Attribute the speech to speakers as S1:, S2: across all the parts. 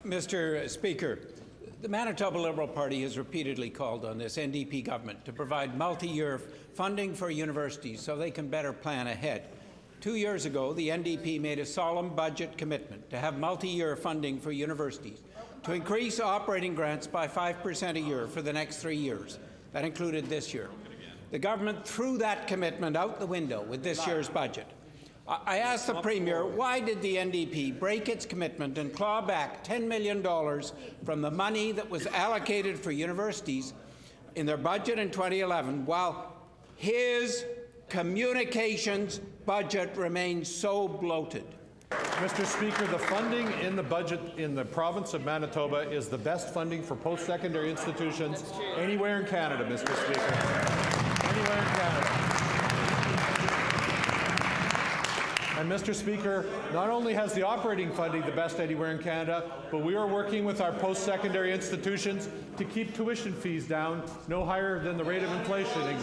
S1: Mr. Speaker, the Manitoba Liberal Party has repeatedly called on this NDP government to provide multi-year funding for universities so they can better plan ahead. 2 years ago, the NDP made a solemn budget commitment to have multi-year funding for universities, to increase operating grants by 5% a year for the next 3 years. That included this year. The government threw that commitment out the window with this year's budget. I asked the Premier, why did the NDP break its commitment and claw back $10 million from the money that was allocated for universities in their budget in 2011, while his communications budget remains so bloated?
S2: Mr. Speaker, the funding in the budget in the province of Manitoba is the best funding for post-secondary institutions anywhere in Canada, Mr. Speaker. Anywhere in Canada. And Mr. Speaker, not only has the operating funding the best anywhere in Canada, but we are working with our post-secondary institutions to keep tuition fees down no higher than the rate of inflation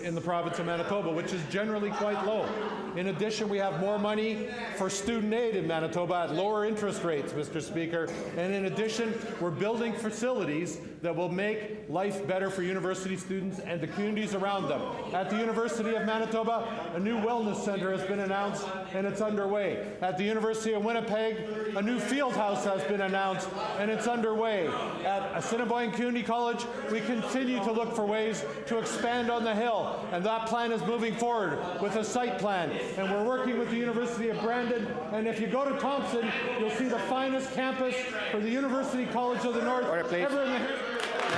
S2: in the province of Manitoba, which is generally quite low. In addition, we have more money for student aid in Manitoba at lower interest rates, Mr. Speaker. And in addition, we're building facilities that will make life better for university students and the communities around them. At the University of Manitoba, a new wellness center has been announced and it's underway. At the University of Winnipeg, a new field house has been announced and it's underway. At Assiniboine Community College, we continue to look for ways to expand on the Hill, and that plan is moving forward with a site plan. And we're working with the University of Brandon, and if you go to Thompson, you'll see the finest campus for the University College of the North ever in the history.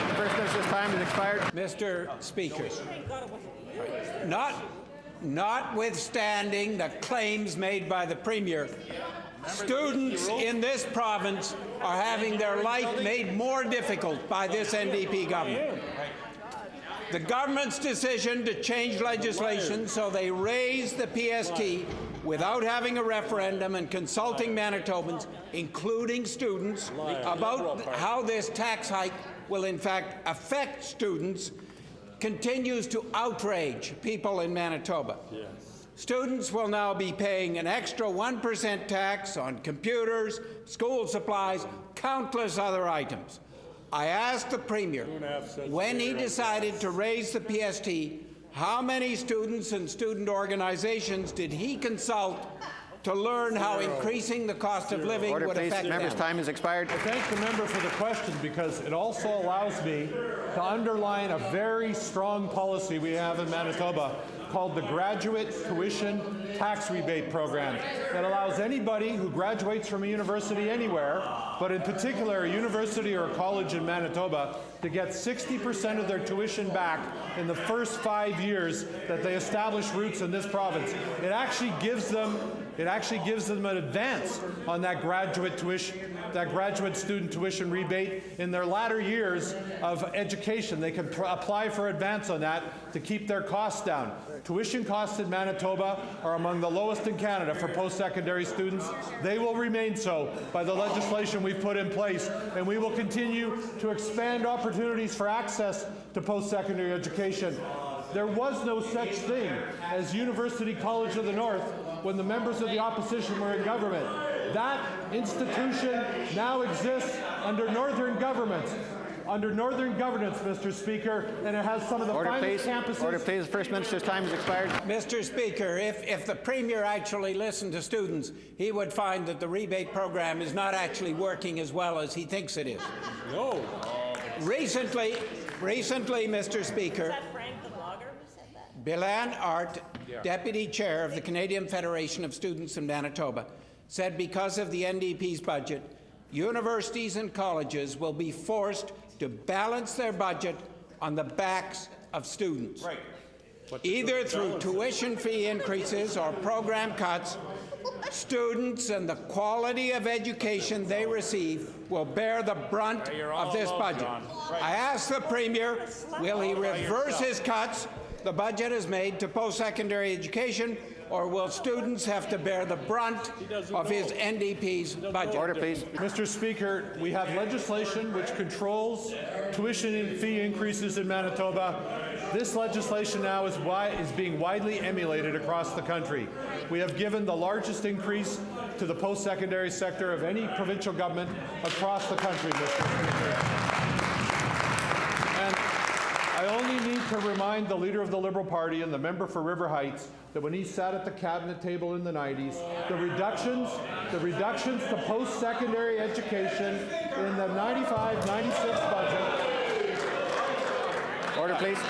S3: The First Minister's time has expired.
S1: Mr. Speaker, notwithstanding the claims made by the Premier, students in this province are having their life made more difficult by this NDP government. The government's decision to change legislation so they raise the PST without having a referendum and consulting Manitobans, including students, about how this tax hike will in fact affect students, continues to outrage people in Manitoba. Yes. Students will now be paying an extra 1% tax on computers, school supplies, countless other items. I asked the Premier, when he decided to raise the PST, how many students and student organizations did he consult to learn how increasing the cost of living would affect them?
S3: Member's time has expired.
S2: I thank the member for the question because it also allows me to underline a very strong policy we have in Manitoba called the Graduate Tuition Tax Rebate Program that allows anybody who graduates from a university anywhere, but in particular a university or a college in Manitoba, to get 60% of their tuition back in the first 5 years that they establish roots in this province. It actually gives them an advance on that graduate student tuition rebate in their latter years of education. They can apply for advance on that to keep their costs down. Tuition costs in Manitoba are among the lowest in Canada for post-secondary students. They will remain so by the legislation we've put in place, and we will continue to expand opportunities for access to post-secondary education. There was no such thing as University College of the North when the members of the opposition were in government. That institution now exists under Northern government. Under Northern governance, Mr. Speaker, and it has some of the finest campuses.
S3: Order, please. The First Minister's time has expired.
S1: Mr. Speaker, if the Premier actually listened to students, he would find that the rebate program is not actually working as well as he thinks it is.
S4: No.
S1: Recently, Mr. Speaker, Bilan Art, Deputy Chair of the Canadian Federation of Students in Manitoba, said because of the NDP's budget, universities and colleges will be forced to balance their budget on the backs of students. Right. Either through tuition fee increases or program cuts, students and the quality of education they receive will bear the brunt of this budget. I asked the Premier, will he reverse his cuts the budget has made to post-secondary education, or will students have to bear the brunt of his NDP's budget?
S3: Order, please.
S2: Mr. Speaker, we have legislation which controls tuition and fee increases in Manitoba. This legislation now is being widely emulated across the country. We have given the largest increase to the post-secondary sector of any provincial government across the country, Mr. Speaker. And I only need to remind the leader of the Liberal Party and the member for River Heights that when he sat at the cabinet table in the 90s, the reductions to post-secondary education in the 95-96 budget.
S3: Order, please.